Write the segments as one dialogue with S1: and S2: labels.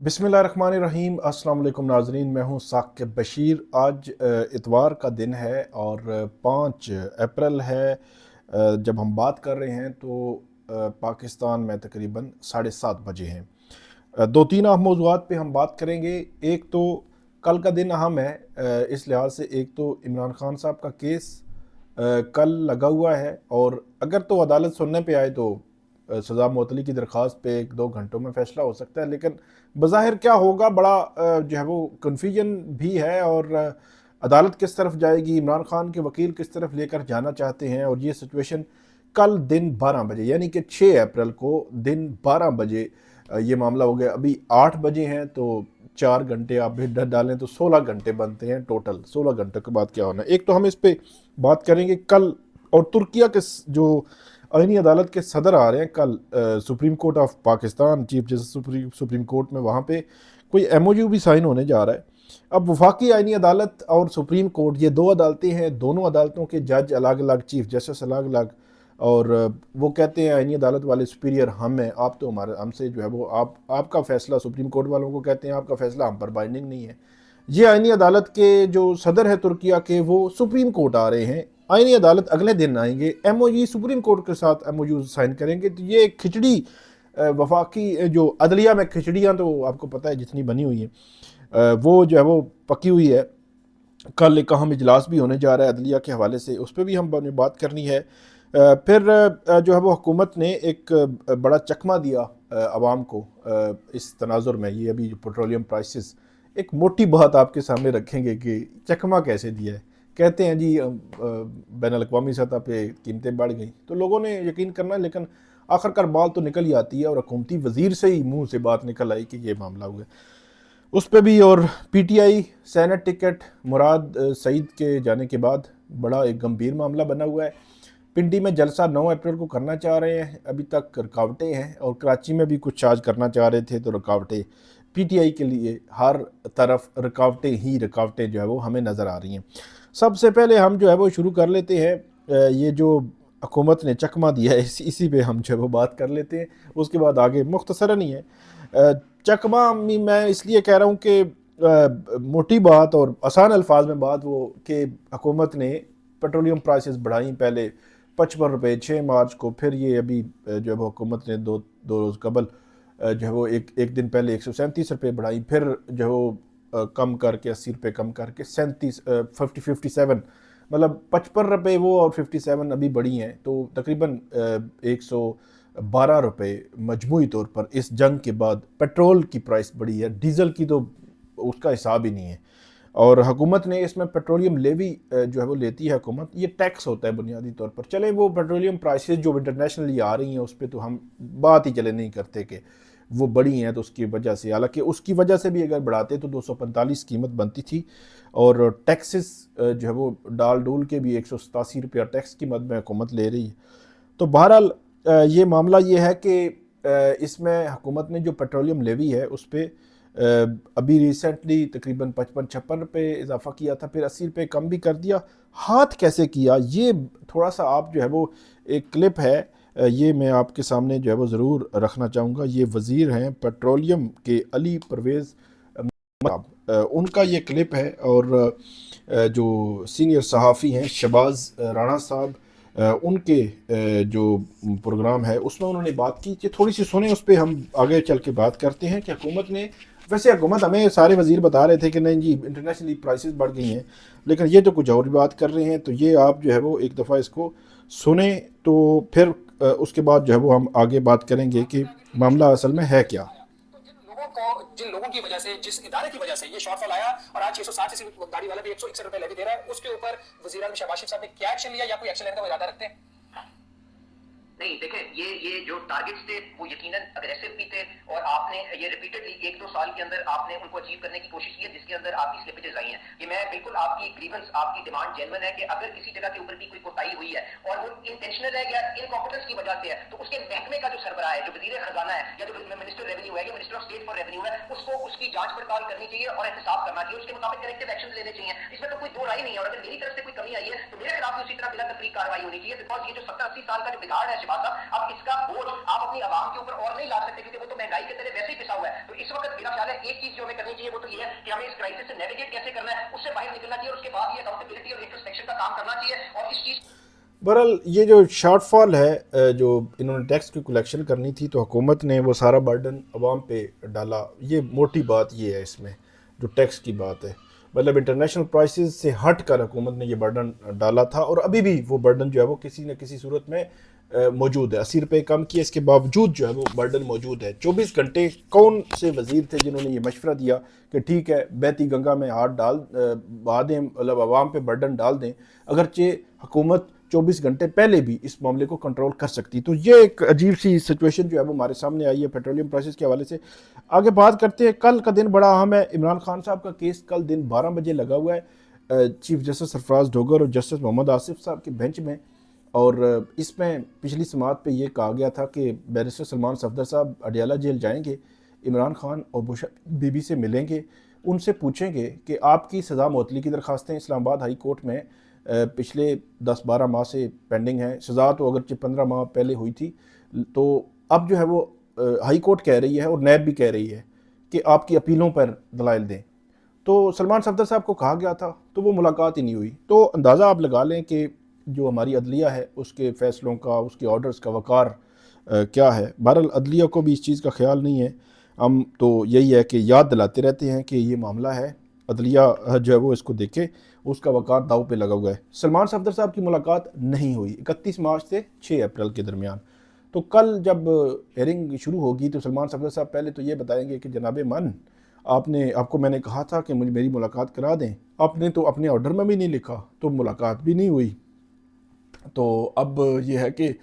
S1: बिस्मिल्लाहिर्रहमानिर्रहीम। अस्सलाम वालेकुम नाजरीन, मैं हूँ साकिब बशीर। आज इतवार का दिन है और 5 अप्रैल है। जब हम बात कर रहे हैं तो पाकिस्तान में तकरीबन 7:30 बजे हैं। दो तीन अहम मौज़ूआत पे हम बात करेंगे। एक तो कल का दिन अहम है, इस लिहाज से एक तो इमरान खान साहब का केस कल लगा हुआ है और अगर तो अदालत सुनने पे आए तो सज़ा मुअत्तली की दरख्वास्त पे 1-2 घंटों में फ़ैसला हो सकता है, लेकिन बज़ाहिर क्या होगा, बड़ा जो है वो कन्फ्यूजन भी है। और अदालत किस तरफ जाएगी, इमरान खान के वकील किस तरफ लेकर जाना चाहते हैं। और ये सिचुएशन कल दिन 12 बजे यानी कि 6 अप्रैल को दिन 12 बजे ये मामला हो गया। अभी 8 बजे हैं तो 4 घंटे आप भी डालें तो 16 घंटे बनते हैं। टोटल 16 घंटे के बाद क्या होना है, एक तो हम इस पे बात करेंगे कल। और तुर्किया के जो आईनी अदालत के सदर आ रहे हैं कल, supreme court of Pakistan, chief justice supreme court में, वहाँ पे कोई एमओयू भी साइन होने जा रहा है। अब वफाकी आईनी अदालत और सुप्रीम कोर्ट, ये दो अदालतें हैं, दोनों अदालतों के जज अलग अलग, चीफ जस्टिस अलग अलग। और वो कहते हैं आईनी अदालत वाले सुपीरियर हम हैं, आप तो हमारे हमसे जो है वो आपका फैसला, सुप्रीम कोर्ट वालों को कहते हैं आपका फैसला हम पर बाइंडिंग नहीं है। ये आईनी अदालत के जो सदर है तुर्किया के, वो सुप्रीम कोर्ट आ रहे हैं। आईनी अदालत अगले दिन आएंगे, एमओयू सुप्रीम कोर्ट के साथ एमओयू साइन करेंगे। तो ये खिचड़ी वफाकी जो अदलिया में खिचड़ियाँ तो आपको पता है जितनी बनी हुई हैं, वो जो है वो पकी हुई है। कल एक अहम इजलास भी होने जा रहा है अदलिया के हवाले से, उस पर भी हम बात करनी है। फिर जो है वो हुकूमत ने एक बड़ा चकमा दिया आवाम को इस तनाजुर में। ये अभी पेट्रोलियम प्राइसेस, एक मोटी बात आपके सामने रखेंगे कि चकमा कैसे दिया है। कहते हैं जी बैन अवी सतह पे कीमतें बढ़ गई, तो लोगों ने यकीन करना, लेकिन आखिरकार बाल तो निकल ही आती है। और हुकूमती वजीर से ही मुंह से बात निकल आई कि ये मामला हुआ है उस पर भी। और पीटीआई सेनेट टिकट मुराद सईद के जाने के बाद बड़ा एक गंभीर मामला बना हुआ है। पिंडी में जलसा 9 अप्रैल को करना चाह रहे हैं, अभी तक रुकावटें हैं। और कराची में भी कुछ आज करना चाह रहे थे तो रुकावटें। पीटीआई के लिए हर तरफ रुकावटें ही रुकावटें जो है वो हमें नज़र आ रही हैं। सबसे पहले हम जो है वो शुरू कर लेते हैं, ये जो हुकूमत ने चकमा दिया है इसी पे हम जो है वो बात कर लेते हैं। उसके बाद आगे मुख्तसरन ही है। चकमा मैं इसलिए कह रहा हूँ कि मोटी बात और आसान अल्फाज में बात वो कि हुकूमत ने पेट्रोलियम प्राइसेस बढ़ाई, पहले 55 रुपये 6 मार्च को, फिर ये अभी जो है वो हुकूमत ने दो दो रोज़ कबल जो है वो एक दिन पहले 137 रुपये बढ़ाई, फिर जो है वो कम करके 80 रुपये कम करके 57 मतलब 55 रुपये वो और 57 अभी बढ़ी हैं। तो तकरीबन 112 रुपये मजमूई तौर पर इस जंग के बाद पेट्रोल की प्राइस बढ़ी है। डीजल की तो उसका हिसाब ही नहीं है। और हुकूमत ने इसमें पेट्रोलियम लेवी जो है वो लेती है हुकूमत, ये टैक्स होता है बुनियादी तौर पर। चले वो पेट्रोलियम प्राइसेस जो इंटरनेशनली आ रही हैं उस पर तो हम बात ही चले नहीं करते कि वो बढ़ी हैं तो उसकी वजह से, हालांकि उसकी वजह से भी अगर बढ़ाते तो 245 कीमत बनती थी। और टैक्सेस जो है वो डाल डूल के भी 187 रुपया टैक्स की मद में हुकूमत ले रही है। तो बहरहाल ये मामला ये है कि इसमें हुकूमत ने जो पेट्रोलियम लेवी है उस पर अभी रिसेंटली तकरीबन 55-56 रुपये इजाफा किया था, फिर 80 रुपये कम भी कर दिया। हाथ कैसे किया, ये थोड़ा सा आप जो है वो एक क्लिप है, ये मैं आपके सामने जो है वो ज़रूर रखना चाहूँगा। ये वज़ीर हैं पेट्रोलियम के अली परवेज़ साहब, उनका ये क्लिप है। और जो सीनियर सहाफ़ी हैं शहबाज राणा साहब, उनके जो प्रोग्राम है उसमें उन्होंने बात की कि थोड़ी सी सुने, उस पर हम आगे चल के बात करते हैं कि हुकूमत ने, वैसे हुकूमत हमें सारे वजीर बता रहे थे कि नहीं जी इंटरनेशनली प्राइसेस बढ़ गई हैं, लेकिन ये तो कुछ और बात कर रहे हैं। तो ये आप जो है वो एक दफ़ा इसको सुने, तो फिर उसके बाद जो है वो हम आगे बात करेंगे कि मामला असल में है क्या।
S2: जिन लोगों की वजह से, जिस इदारे की वजह से ये शॉर्टफॉल आया और आज 660 गाड़ी वाला भी 161 रुपए लेवी दे रहा है, उसके ऊपर वजीर आजम शहबाज शरीफ साहब ने क्या एक्शन लिया या कोई एक्शन लेने का इरादा रखते हैं?
S3: नहीं देखें, ये जो टारगेट्स थे वो यकीनन अग्रेसिव भी थे और आपने ये रिपीटेडली 1-2 साल के अंदर आपने उनको अचीव करने की कोशिश की है, जिसके अंदर आपकी स्लिपेजेस आई हैं। ये मैं बिल्कुल आपकी ग्रीवेंस, आपकी डिमांड जेन्युइन है कि अगर किसी जगह के ऊपर भी कोई कोताही हुई है और वो इंटेंशनल है या इनकॉम्पिटेंस की वजह से है, तो उसके महकमे का जो सरबराह है, जो वजीर खजाना है या जो मिनिस्टर रेवेन्यू है या minister of state for revenue है, उसको उसकी जांच पड़ताल करनी चाहिए और एहतसाब करना चाहिए, उसके मुताबिक करेक्टिव एक्शन लेने चाहिए। इसमें तो कोई दो राय नहीं है। और अगर मेरी तरफ से कोई कमी आई है तो मेरे खिलाफ भी उसी तरह बिला तफरीक कार्रवाई होनी चाहिए, बिकॉज ये जो 70-80 साल का जो बिगाड़ है पास था। अब इसका बोझ आप अपनी आवाम के ऊपर और नहीं ला सकते, क्योंकि वो तो महंगाई के तले वैसे ही पिसा हुआ है। तो इस वक्त मेरा ख्याल है एक चीज जो हमें करनी चाहिए वो तो ये है कि हमें इस क्राइसिस से नेविगेट कैसे करना है, उससे बाहर निकलना चाहिए, और उसके बाद ये अकाउंटेबिलिटी और इंट्रोस्पेक्शन का काम करना चाहिए। और इस चीज
S1: बहरहाल ये जो शॉर्टफॉल है, जो इन्होंने टैक्स की कलेक्शन करनी थी, तो हुकूमत ने वो सारा बर्डन अवाम पे डाला। ये मोटी बात ये है इसमें जो टैक्स की बात है, मतलब इंटरनेशनल प्राइसेस से हट कर हुकूमत ने ये बर्डन डाला था, और अभी भी वो बर्डन जो है वो किसी न किसी सूरत में मौजूद है। 80 रुपये कम किए, इसके बावजूद जो है वो बर्डन मौजूद है। 24 घंटे कौन से वजीर थे जिन्होंने ये मशवरा दिया कि ठीक है बहती गंगा में हाथ बहा दें, मतलब अवाम पे बर्डन डाल दें, अगरचे हुकूमत 24 घंटे पहले भी इस मामले को कंट्रोल कर सकती। तो ये एक अजीब सी सिचुएशन जो है वो हमारे सामने आई है पेट्रोलियम प्राइसेस के हवाले से। आगे बात करते हैं, कल का दिन बड़ा अहम है। इमरान खान साहब का केस कल दिन 12 बजे लगा हुआ है चीफ जस्टिस सरफराज डोगर और जस्टिस मोहम्मद आसिफ साहब के बेंच में, और इसमें पिछली समात पे ये कहा गया था कि बैरिस्टर सलमान सफदर साहब अडियाला जेल जाएंगे, इमरान खान और बुशरा बीबी से मिलेंगे, उनसे पूछेंगे कि आपकी सज़ा मुअत्तली की दरखास्तें इस्लामाबाद हाई कोर्ट में पिछले 10-12 माह से पेंडिंग है। सज़ा तो अगरचे 15 माह पहले हुई थी, तो अब जो है वो हाई कोर्ट कह रही है और नैब भी कह रही है कि आपकी अपीलों पर दलाइल दें। तो सलमान सफदर साहब को कहा गया था, तो वो मुलाकात ही नहीं हुई। तो अंदाज़ा आप लगा लें कि जो हमारी अदलिया है उसके फ़ैसलों का, उसके ऑर्डर्स का वक़ार क्या है। बहरहाल अदलिया को भी इस चीज़ का ख्याल नहीं है। हम तो यही है कि याद दिलाते रहते हैं कि ये मामला है, अदलिया जो है वो इसको देखे, उसका वक़ार दाव पे लगा हुआ है। सलमान सफदर साहब की मुलाकात नहीं हुई 31 मार्च से 6 अप्रैल के दरमियान। तो कल जब हेयरिंग शुरू होगी तो सलमान सफदर साहब पहले तो ये बताएंगे कि जनाब मन, आपको मैंने कहा था कि मुझे मेरी मुलाकात करा दें, आपने तो अपने ऑर्डर में भी नहीं लिखा, तो मुलाकात भी नहीं हुई। तो अब ये है कि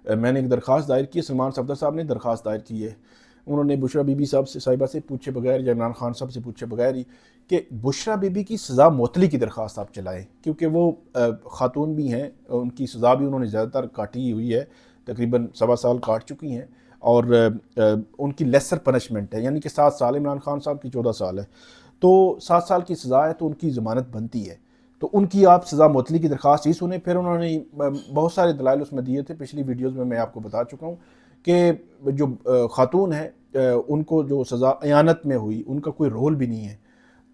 S1: मैंने एक दरख्वास्त दायर की, सलमान सफदर साहब ने दरख्वास्त दायर की है। उन्होंने बुशरा बीबी साहब से, साहिबा से पूछे बगैर या इमरान खान साहब से पूछे बगैर ही कि बुशरा बीबी की सज़ा मुअत्तली की दरख्वास्त आप चलाएँ, क्योंकि वो ख़ातून भी हैं, उनकी सज़ा भी उन्होंने ज़्यादातर काटी हुई है, तकरीबन 1.25 साल काट चुकी हैं, और उनकी लेसर पनिशमेंट है, यानी कि 7 साल, इमरान खान साहब की 14 साल है, तो 7 साल की सज़ा है, तो उनकी ज़मानत बनती है। तो उनकी आप सज़ा मुअत्तली की दरख्वास्त ही सुने। फिर उन्होंने बहुत सारे दलाइल उसमें दिए थे, पिछली वीडियोज़ में मैं आपको बता चुका हूँ कि जो ख़ातून है उनको जो सज़ा अयानत में हुई, उनका कोई रोल भी नहीं है,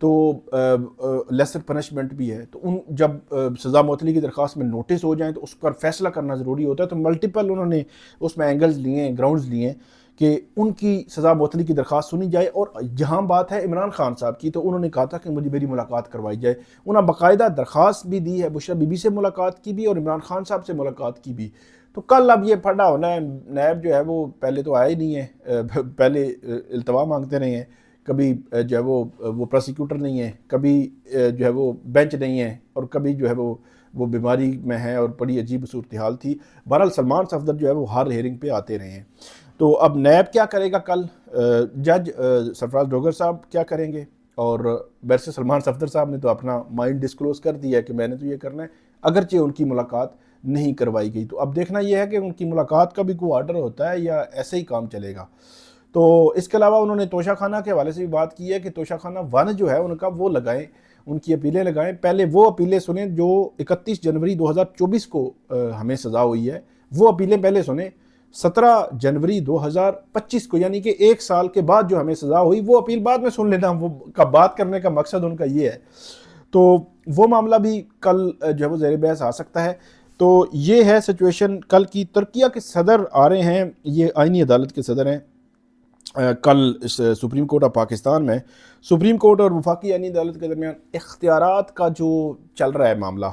S1: तो लेसर पनिशमेंट भी है। तो उन जब सज़ा मुअत्तली की दरख्वास्त में नोटिस हो जाए तो उस पर फैसला करना ज़रूरी होता है। तो मल्टीपल उन्होंने उसमें एंगल्स लिए, ग्राउंड्स लिए कि उनकी सज़ा मुअत्तली की दरख्वास्त सुनी जाए। और जहाँ बात है इमरान खान साहब की, तो उन्होंने कहा था कि मुझे मेरी मुलाकात करवाई जाए। उन्होंने बाकायदा दरख्वास्त भी दी है, बुशरा बीबी से मुलाकात की भी और इमरान खान साहब से मुलाकात की भी। तो कल अब ये फटा होना है। नैब जो है वो पहले तो आया ही नहीं है, पहले इल्तवा मांगते रहे हैं, कभी जो है वो प्रोसिक्यूटर नहीं है, कभी जो है वो बेंच नहीं है, और कभी जो है वो बीमारी में है, और बड़ी अजीब सूरत हाल थी। बहरहाल सलमान सफदर जो है वो हर हेयरिंग पे आते रहे हैं। तो अब नैब क्या करेगा कल, जज सरफराज डोगर साहब क्या करेंगे, और बैरिस्टर सलमान सफदर साहब ने तो अपना माइंड डिस्क्लोज़ कर दिया है कि मैंने तो ये करना है, अगरचे उनकी मुलाकात नहीं करवाई गई। तो अब देखना यह है कि उनकी मुलाकात का भी कोई ऑर्डर होता है या ऐसे ही काम चलेगा। तो इसके अलावा उन्होंने तोशा खाना के हवाले से भी बात की है कि तोशा खाना 1 जो है उनका वो लगाएं, उनकी अपीलें लगाएं। पहले वो अपीलें सुने जो 31 जनवरी 2024 को हमें सज़ा हुई है, वो अपीलें पहले सुने। 17 जनवरी 2025 को, यानी कि 1 साल के बाद जो हमें सज़ा हुई, वो अपील बाद में सुन लेना। वो का बात करने का मकसद उनका ये है। तो वो मामला भी कल जो है वो ज़ेर बहस आ सकता है। तो ये है सिचुएशन कल की। तुर्किया के सदर आ रहे हैं, ये आइनी अदालत के सदर हैं। कल सुप्रीम कोर्ट ऑफ पाकिस्तान में सुप्रीम कोर्ट और वफाकी आइनी अदालत के दरमियान इख्तियारात का जो चल रहा है मामला,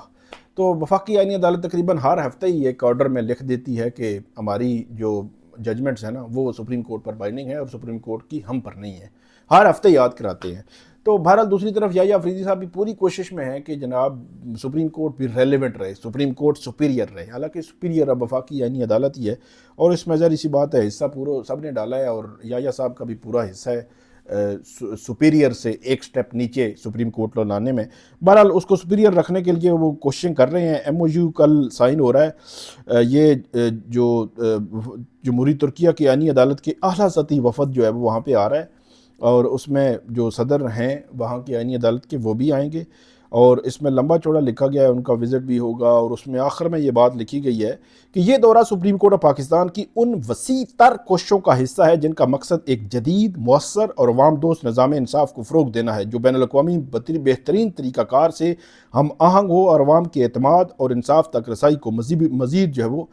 S1: तो वफाकी आइनी अदालत तकरीबन हर हफ्ते ही एक ऑर्डर में लिख देती है कि हमारी जो जजमेंट्स हैं ना वो सुप्रीम कोर्ट पर बाइंडिंग है और सुप्रीम कोर्ट की हम पर नहीं है। हर हफ्ते याद कराते हैं। तो बहरहाल दूसरी तरफ याहिया अफरीदी साहब भी पूरी कोशिश में है कि जनाब सुप्रीम कोर्ट भी रेलेवेंट रहे, सुप्रीम कोर्ट सुपीरियर रहे। हालांकि सुपीरियर अब वफाकी यानी अदालत ही है, और इसमें ज़ाहिर सी बात है हिस्सा पूरा सब ने डाला है, और याहिया साहब का भी पूरा हिस्सा है सुपीरियर से एक स्टेप नीचे सुप्रीम कोर्ट को लाने में। बहरहाल उसको सुपीरियर रखने के लिए वो कोशिशें कर रहे हैं। MOU कल साइन हो रहा है। ये जो जमहूरी तुर्किया की आइनी अदालत के आला सतही वफद जो है वो वहाँ पे आ रहा है, और उसमें जो सदर हैं वहाँ की आइनी अदालत के वो भी आएंगे, और इसमें लंबा चौड़ा लिखा गया है, उनका विज़िट भी होगा और उसमें आखिर में ये बात लिखी गई है कि ये दौरा सुप्रीम कोर्ट ऑफ पाकिस्तान की उन वसी तर कोशिशों का हिस्सा है जिनका मकसद एक जदीद, मौसर और अवाम दोस्त निज़ाम इंसाफ को फ़रोग़ देना है, जो बैनुल-अक़वामी बेहतरीन तरीक़ाकार से हम आहंग हो और अवाम के एतमाद और इंसाफ तक रसाई को मज़ीद जो है वो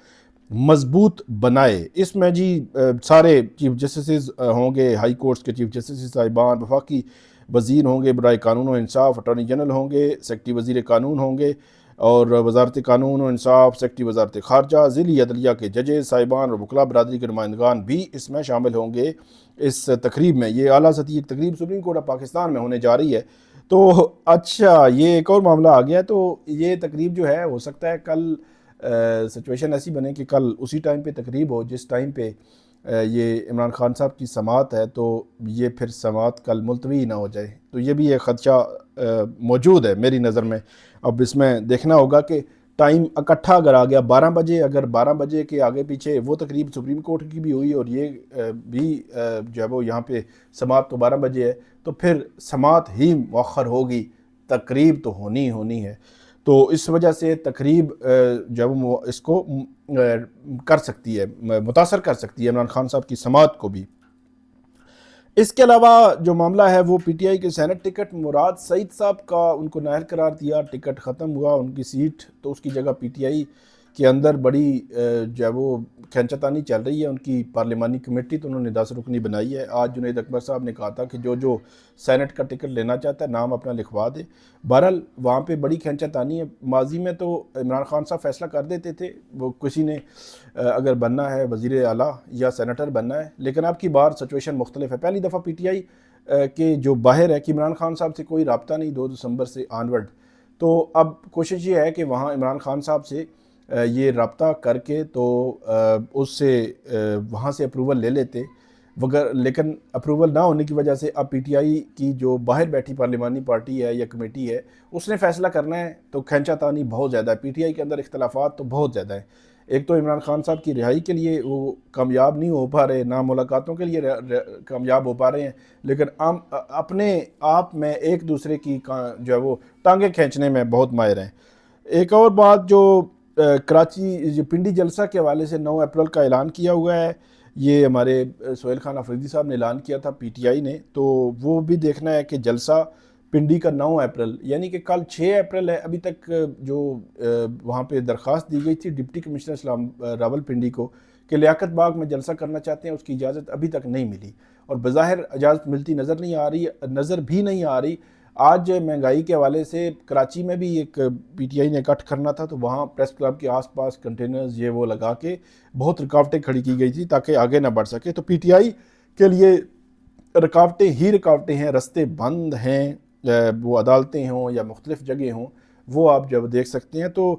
S1: मजबूत बनाए। इसमें जी सारे चीफ जस्टिस होंगे, हाई कोर्ट्स के चीफ जस्टिस साहिबान, वफाकी वज़ीर होंगे, बराए कानून और इंसाफ अटॉर्नी जनरल होंगे, सेक्रेटरी वज़ीर कानून होंगे और वजारत कानून और इंसाफ, सेक्रेटरी वजारत खारजा, ज़िली अदलिया के जजेस साहिबान और वकला बरदरी के नुमाइंदगान भी इसमें शामिल होंगे इस तकरीब में। ये आला सतही एक तकरीब सुप्रीम कोर्ट ऑफ पाकिस्तान में होने जा रही है। तो अच्छा, ये एक और मामला आ गया। तो ये तकरीब जो है, हो सकता है कल सिचुएशन ऐसी बने कि कल उसी टाइम पे तकरीब हो जिस टाइम पे ये इमरान खान साहब की समाअत है, तो ये फिर समाअत कल मुलतवी ना हो जाए। तो ये भी एक ख़दशा मौजूद है मेरी नज़र में। अब इसमें देखना होगा कि टाइम इकट्ठा अगर आ गया 12 बजे, अगर 12 बजे के आगे पीछे वो तकरीब सुप्रीम कोर्ट की भी हुई और ये भी जो है वो यहाँ पे समाअत तो 12 बजे है, तो फिर समाअत ही मौखर होगी, तकरीब तो होनी है। तो इस वजह से तकरीब जब वो इसको कर सकती है, मुतासर कर सकती है इमरान खान साहब की समाअत को भी। इसके अलावा जो मामला है वो पीटीआई के सेनेट टिकट मुराद सईद साहब का, उनको नाअहल करार दिया, टिकट ख़त्म हुआ उनकी सीट, तो उसकी जगह पीटीआई के अंदर बड़ी जो है वो खैंचतानी चल रही है। उनकी पार्लिमानी कमेटी, तो उन्होंने 10 रुकनी बनाई है। आज जुनैद अकबर साहब ने कहा था कि जो सेनेट का टिकट लेना चाहता है नाम अपना लिखवा दे। बहरहाल वहाँ पे बड़ी खैंचतानी है। माजी में तो इमरान खान साहब फैसला कर देते थे, वो किसी ने अगर बनना है वज़ीर आला या सेनेटर बनना है, लेकिन अब की बार सिचुएशन मुख्तलिफ है। पहली दफ़ा पीटीआई के जो बाहर है कि इमरान खान साहब से कोई रब्ता नहीं 2 दिसंबर से ऑनवर्ड, तो अब कोशिश ये है कि वहाँ इमरान खान साहब से ये रब्ता करके तो उससे वहाँ से अप्रूवल ले लेते, लेकिन अप्रूवल ना होने की वजह से अब पीटीआई की जो बाहर बैठी पार्लिमानी पार्टी है या कमेटी है, उसने फ़ैसला करना है। तो खैंचातानी बहुत ज़्यादा है, पीटीआई के अंदर इख्तलाफात तो बहुत ज़्यादा है। एक तो इमरान खान साहब की रिहाई के लिए वो कामयाब नहीं हो पा रहे, ना मुलाकातों के लिए कामयाब हो पा रहे हैं, लेकिन अपने आप में एक दूसरे की जो है वो टांगें खींचने में बहुत माहिर हैं। एक और बात, जो कराची पिंडी जलसा के हवाले से 9 अप्रैल का ऐलान किया हुआ है, ये हमारे सोहेल खान अफरीदी साहब ने ऐलान किया था पीटीआई ने, तो वो भी देखना है कि जलसा पिंडी का 9 अप्रैल यानी कि कल 6 अप्रैल है। अभी तक जो वहाँ पे दरख्वास्त दी गई थी डिप्टी कमिश्नर इस्लाम रावलपिंडी को कि लियाकत बाग में जलसा करना चाहते हैं, उसकी इजाज़त अभी तक नहीं मिली और बज़ाहिर इजाज़त मिलती नज़र भी नहीं आ रही। आज महंगाई के हवाले से कराची में भी एक पीटीआई ने इकट्ठ करना था, तो वहाँ प्रेस क्लब के आसपास कंटेनर्स ये वो लगा के बहुत रुकावटें खड़ी की गई थी ताकि आगे ना बढ़ सके। तो पीटीआई के लिए रुकावटें ही रुकावटें हैं, रास्ते बंद हैं, वो अदालतें हों या मुख्तलिफ़ जगह हों, वो आप जब देख सकते हैं। तो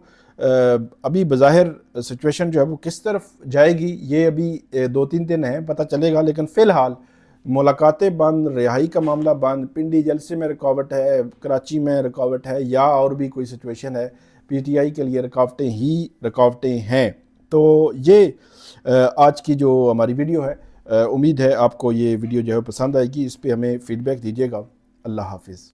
S1: अभी बज़ाहिर सिचुएशन जो है वो किस तरफ जाएगी ये अभी 2-3 दिन हैं, पता चलेगा। लेकिन फ़िलहाल मुलाकातें बंद, रिहाई का मामला बंद, पिंडी जलसे में रुकावट है, कराची में रुकावट है या और भी कोई सिचुएशन है, पीटीआई के लिए रुकावटें ही रुकावटें हैं। तो ये आज की जो हमारी वीडियो है, उम्मीद है आपको ये वीडियो जो है पसंद आएगी। इस पर हमें फ़ीडबैक दीजिएगा। अल्लाह हाफिज़।